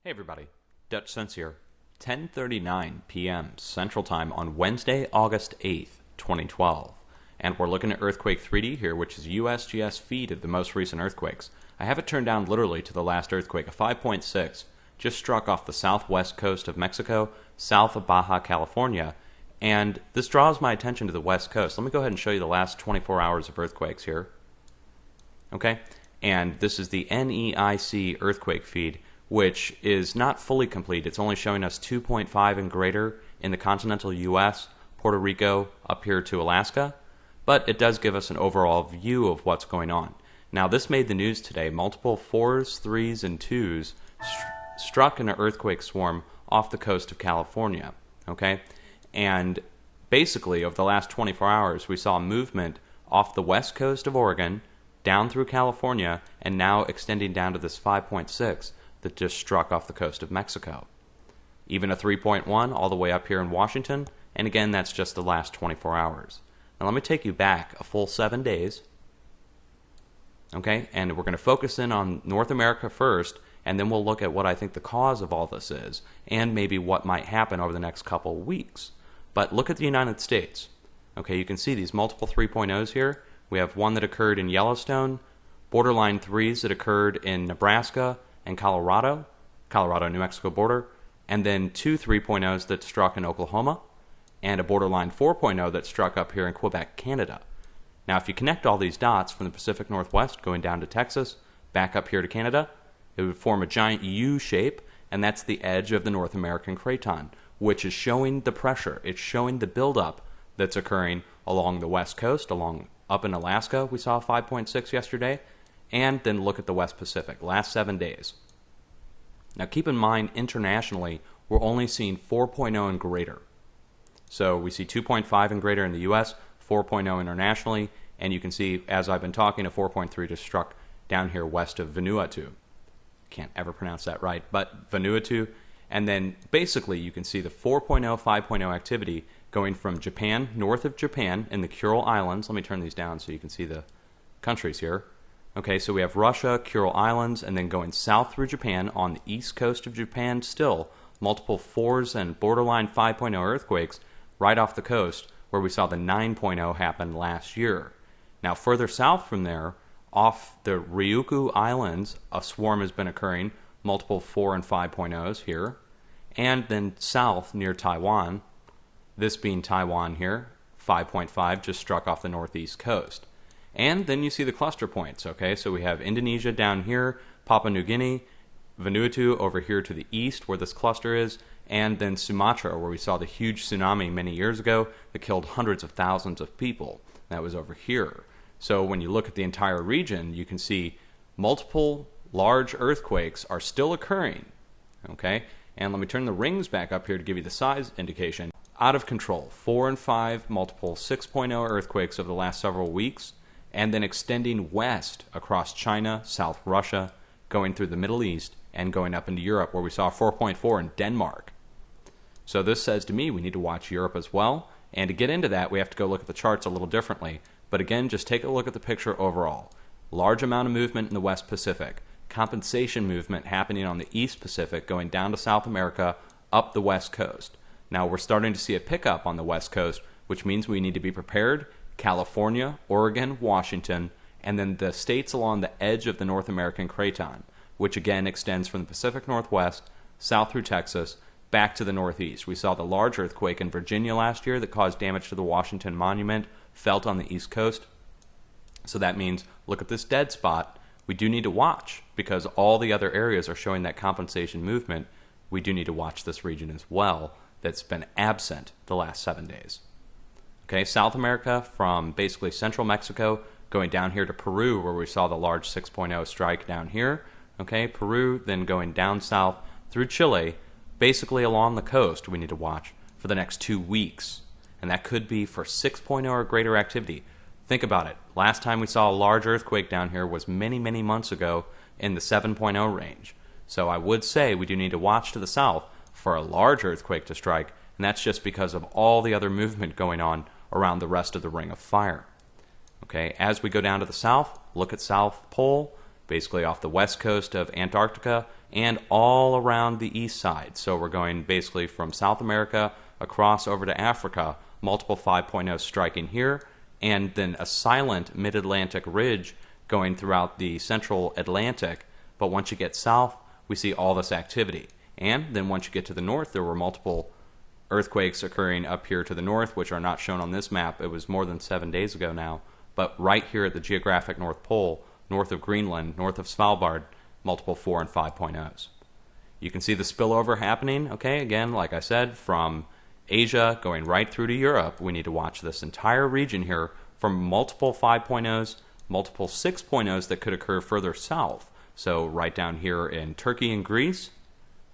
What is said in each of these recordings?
Hey everybody, Dutchsinse here. 10:39 p.m. Central Time on Wednesday, August 8th, 2012. And we're looking at Earthquake 3D here, which is USGS feed of the most recent earthquakes. I have it turned down literally to the last earthquake, a 5.6, just struck off the southwest coast of Mexico, south of Baja California, and this draws my attention to the west coast. Let me go ahead and show you the last 24 hours of earthquakes here. Okay, and this is the NEIC earthquake feed, which is not fully complete. It's only showing us 2.5 and greater in the continental U.S., Puerto Rico, up here to Alaska, but it does give us an overall view of what's going on. Now, this made the news today. Multiple 4s, 3s, and 2s struck in an earthquake swarm off the coast of California, okay? And basically, over the last 24 hours, we saw movement off the west coast of Oregon, down through California, and now extending down to this 5.6 that just struck off the coast of Mexico. Even a 3.1 all the way up here in Washington, and again, that's just the last 24 hours. Now let me take you back a full 7 days, okay? And we're going to focus in on North America first, and then we'll look at what I think the cause of all this is, and maybe what might happen over the next couple of weeks. But look at the United States. Okay, you can see these multiple 3.0s here. We have one that occurred in Yellowstone, borderline 3s that occurred in Nebraska and Colorado, New Mexico border, and then two 3.0s that struck in Oklahoma, and a borderline 4.0 that struck up here in Quebec, Canada. Now, if you connect all these dots from the Pacific Northwest going down to Texas, back up here to Canada, it would form a giant U shape, and that's the edge of the North American craton, which is showing the pressure. It's showing the buildup that's occurring along the west coast, up in Alaska. We saw a 5.6 yesterday. And then look at the West Pacific, last 7 days. Now keep in mind, internationally, we're only seeing 4.0 and greater. So we see 2.5 and greater in the U.S., 4.0 internationally, and you can see, as I've been talking, a 4.3 just struck down here west of Vanuatu. Can't ever pronounce that right, but Vanuatu. And then basically you can see the 4.0, 5.0 activity going from Japan, north of Japan, in the Kuril Islands. Let me turn these down so you can see the countries here. Okay, so we have Russia, Kuril Islands, and then going south through Japan on the east coast of Japan still, multiple 4s and borderline 5.0 earthquakes right off the coast where we saw the 9.0 happen last year. Now further south from there, off the Ryukyu Islands, a swarm has been occurring, multiple 4 and 5.0s here, and then south near Taiwan, this being Taiwan here, 5.5 just struck off the northeast coast. And then you see the cluster points, okay? So we have Indonesia down here, Papua New Guinea, Vanuatu over here to the east where this cluster is, and then Sumatra where we saw the huge tsunami many years ago that killed hundreds of thousands of people. That was over here. So when you look at the entire region, you can see multiple large earthquakes are still occurring, okay? And let me turn the rings back up here to give you the size indication. Out of control, 4 and 5, multiple 6.0 earthquakes over the last several weeks, and then extending west across China, South Russia, going through the Middle East, and going up into Europe, where we saw 4.4 in Denmark. So this says to me we need to watch Europe as well, and to get into that, we have to go look at the charts a little differently. But again, just take a look at the picture overall. Large amount of movement in the West Pacific, compensation movement happening on the East Pacific, going down to South America, up the West Coast. Now we're starting to see a pickup on the West Coast, which means we need to be prepared. California, Oregon, Washington, and then the states along the edge of the North American craton, which again extends from the Pacific Northwest, south through Texas, back to the Northeast. We saw the large earthquake in Virginia last year that caused damage to the Washington Monument, felt on the East Coast. So that means, look at this dead spot. We do need to watch, because all the other areas are showing that compensation movement. We do need to watch this region as well that's been absent the last 7 days. Okay, South America from basically central Mexico going down here to Peru where we saw the large 6.0 strike down here. Okay, Peru, then going down south through Chile, basically along the coast we need to watch for the next 2 weeks. And that could be for 6.0 or greater activity. Think about it. Last time we saw a large earthquake down here was many, many months ago in the 7.0 range. So I would say we do need to watch to the south for a large earthquake to strike, and that's just because of all the other movement going on around the rest of the Ring of Fire. Okay, as we go down to the south, look at South Pole, basically off the west coast of Antarctica and all around the east side. So we're going basically from South America across over to Africa, multiple 5.0 striking here, and then a silent mid-Atlantic ridge going throughout the central Atlantic. But once you get south, we see all this activity. And then once you get to the north, there were multiple earthquakes occurring up here to the north, which are not shown on this map. It was more than 7 days ago now. But right here at the geographic North Pole, north of Greenland, north of Svalbard, multiple 4 and 5.0s. You can see the spillover happening, okay, again, like I said, from Asia going right through to Europe. We need to watch this entire region here from multiple 5.0s, multiple 6.0s that could occur further south. So right down here in Turkey and Greece,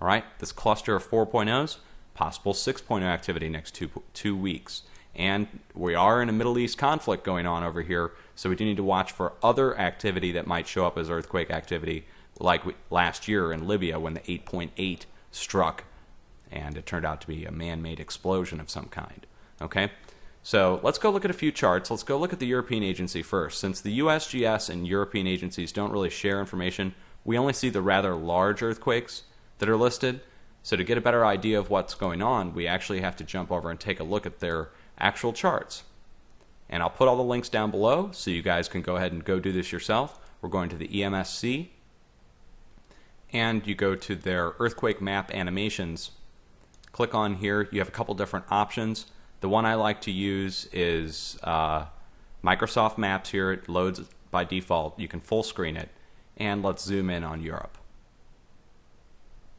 all right, this cluster of 4.0s, possible 6.0 activity next two weeks. And we are in a Middle East conflict going on over here, so we do need to watch for other activity that might show up as earthquake activity, like last year in Libya when the 8.8 struck, and it turned out to be a man-made explosion of some kind. Okay, so let's go look at a few charts. Let's go look at the European Agency first. Since the USGS and European agencies don't really share information, we only see the rather large earthquakes that are listed. So to get a better idea of what's going on, we actually have to jump over and take a look at their actual charts. And I'll put all the links down below so you guys can go ahead and go do this yourself. We're going to the EMSC, and you go to their earthquake map animations. Click on here. You have a couple different options. The one I like to use is Microsoft Maps here. It loads by default. You can full screen it. And let's zoom in on Europe.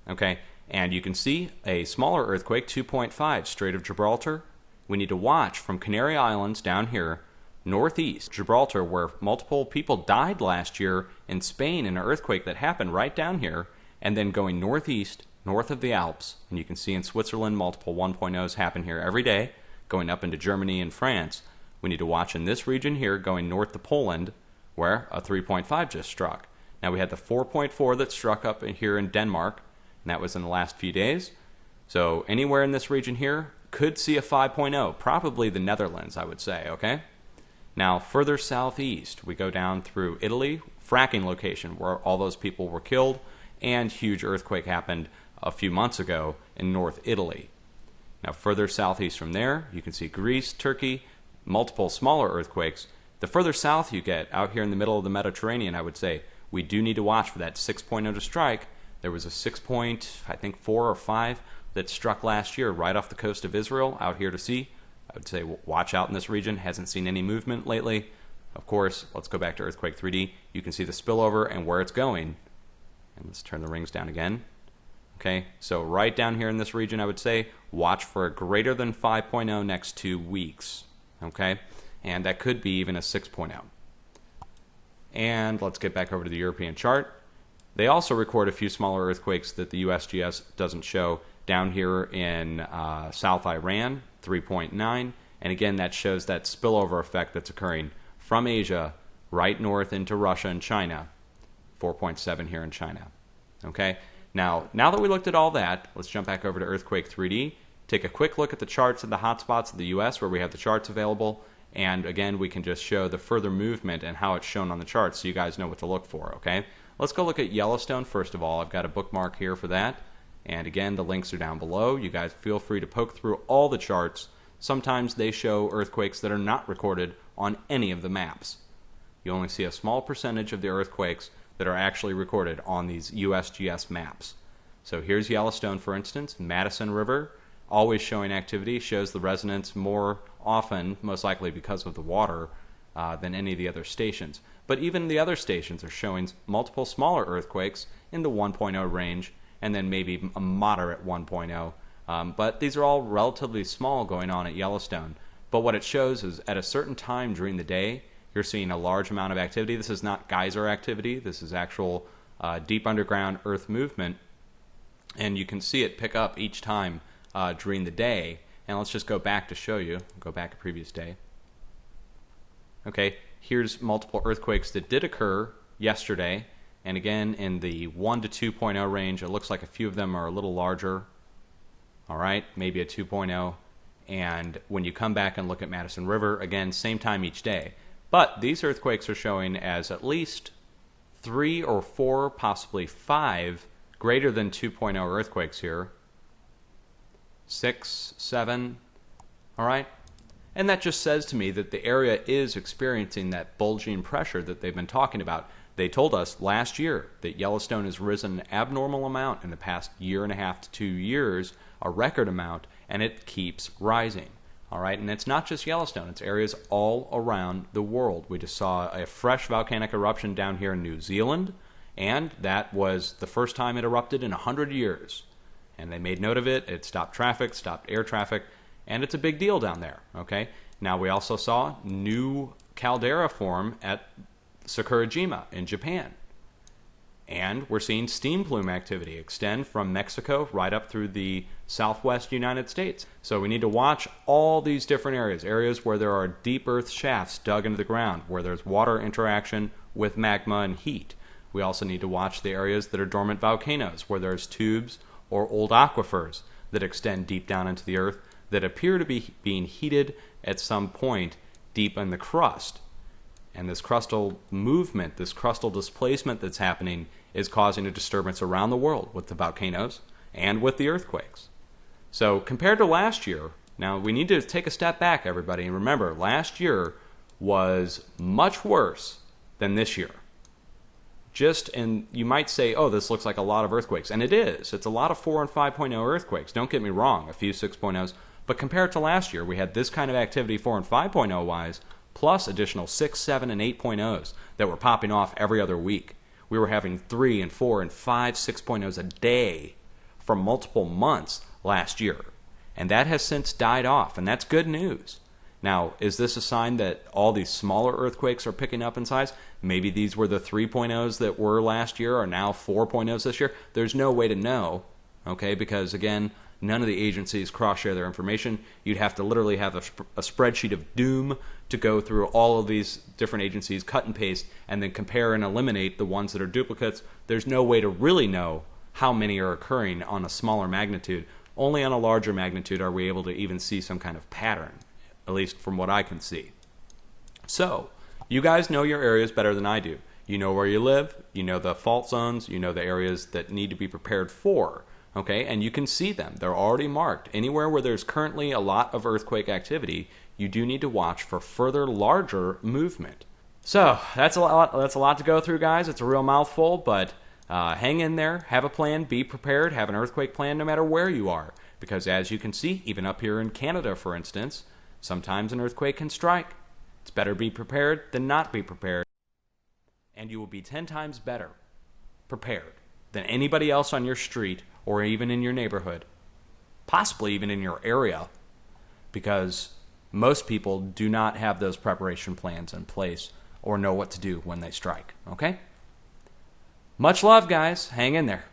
Okay, and you can see a smaller earthquake, 2.5, Strait of Gibraltar. We need to watch from Canary Islands down here, northeast Gibraltar, where multiple people died last year in Spain in an earthquake that happened right down here, and then going northeast, north of the Alps, and you can see in Switzerland multiple 1.0s happen here every day, going up into Germany and France. We need to watch in this region here, going north to Poland, where a 3.5 just struck. Now we had the 4.4 that struck up here in Denmark, and that was in the last few days. So anywhere in this region here could see a 5.0, probably the Netherlands, I would say, okay? Now, further southeast, we go down through Italy, fracking location where all those people were killed, and huge earthquake happened a few months ago in North Italy. Now, further southeast from there, you can see Greece, Turkey, multiple smaller earthquakes. The further south you get, out here in the middle of the Mediterranean, I would say, we do need to watch for that 6.0 to strike. There was a 6.4 or 5 that struck last year right off the coast of Israel out here to sea. I would say watch out in this region. Hasn't seen any movement lately. Of course, let's go back to Earthquake 3D. You can see the spillover and where it's going. And let's turn the rings down again. Okay, so right down here in this region, I would say watch for a greater than 5.0 next 2 weeks. Okay, and that could be even a 6.0. And let's get back over to the European chart. They also record a few smaller earthquakes that the USGS doesn't show down here in South Iran, 3.9. And again, that shows that spillover effect that's occurring from Asia right north into Russia and China, 4.7 here in China. Okay, now that we looked at all that, let's jump back over to Earthquake 3D, take a quick look at the charts of the hotspots of the US where we have the charts available. And again, we can just show the further movement and how it's shown on the chart so you guys know what to look for, okay? Let's go look at Yellowstone first of all. I've got a bookmark here for that. And again, the links are down below. You guys feel free to poke through all the charts. Sometimes they show earthquakes that are not recorded on any of the maps. You only see a small percentage of the earthquakes that are actually recorded on these USGS maps. So here's Yellowstone, for instance. Madison River, always showing activity, shows the resonance more often, most likely because of the water, than any of the other stations. But even the other stations are showing multiple smaller earthquakes in the 1.0 range, and then maybe a moderate 1.0. But these are all relatively small going on at Yellowstone. But what it shows is at a certain time during the day, you're seeing a large amount of activity. This is not geyser activity. This is actual deep underground earth movement. And you can see it pick up each time during the day. And let's just go back to show you. Go back a previous day. Okay, here's multiple earthquakes that did occur yesterday. And again, in the 1 to 2.0 range, it looks like a few of them are a little larger. All right, maybe a 2.0. And when you come back and look at Madison River, again, same time each day. But these earthquakes are showing as at least 3 or 4, possibly 5 greater than 2.0 earthquakes here. 6, 7, all right? And that just says to me that the area is experiencing that bulging pressure that they've been talking about. They told us last year that Yellowstone has risen an abnormal amount in the past year and a half to 2 years, a record amount, and it keeps rising. All right, and it's not just Yellowstone, it's areas all around the world. We just saw a fresh volcanic eruption down here in New Zealand, and that was the first time it erupted in 100 years. And they made note of it, it stopped traffic, stopped air traffic, and it's a big deal down there, okay? Now, we also saw new caldera form at Sakurajima in Japan. And we're seeing steam plume activity extend from Mexico right up through the southwest United States. So we need to watch all these different areas where there are deep earth shafts dug into the ground, where there's water interaction with magma and heat. We also need to watch the areas that are dormant volcanoes, where there's tubes or old aquifers that extend deep down into the earth that appear to be being heated at some point deep in the crust. And this crustal movement, this crustal displacement that's happening is causing a disturbance around the world with the volcanoes and with the earthquakes. So compared to last year, now we need to take a step back, everybody, and remember, last year was much worse than this year. And you might say, oh, this looks like a lot of earthquakes. And it is. It's a lot of 4 and 5.0 earthquakes. Don't get me wrong, a few 6.0s. But compared to last year, we had this kind of activity 4 and 5.0 wise, plus additional 6, 7, and 8.0s that were popping off every other week. We were having 3 and 4 and 5 6.0s a day for multiple months last year. And that has since died off, and that's good news. Now, is this a sign that all these smaller earthquakes are picking up in size? Maybe these were the 3.0s that were last year are now 4.0s this year. There's no way to know, okay, because again, none of the agencies cross-share their information. You'd have to literally have a spreadsheet of doom to go through all of these different agencies, cut and paste, and then compare and eliminate the ones that are duplicates. There's no way to really know how many are occurring on a smaller magnitude. Only on a larger magnitude are we able to even see some kind of pattern, at least from what I can see. So, you guys know your areas better than I do. You know where you live, you know the fault zones, you know the areas that need to be prepared for. Okay, and you can see them. They're already marked. Anywhere where there's currently a lot of earthquake activity, you do need to watch for further larger movement. So that's a lot to go through, guys. It's a real mouthful, but hang in there. Have a plan. Be prepared. Have an earthquake plan no matter where you are. Because as you can see, even up here in Canada, for instance, sometimes an earthquake can strike. It's better be prepared than not be prepared. And you will be 10 times better prepared than anybody else on your street or even in your neighborhood, possibly even in your area, because most people do not have those preparation plans in place or know what to do when they strike, okay? Much love, guys. Hang in there.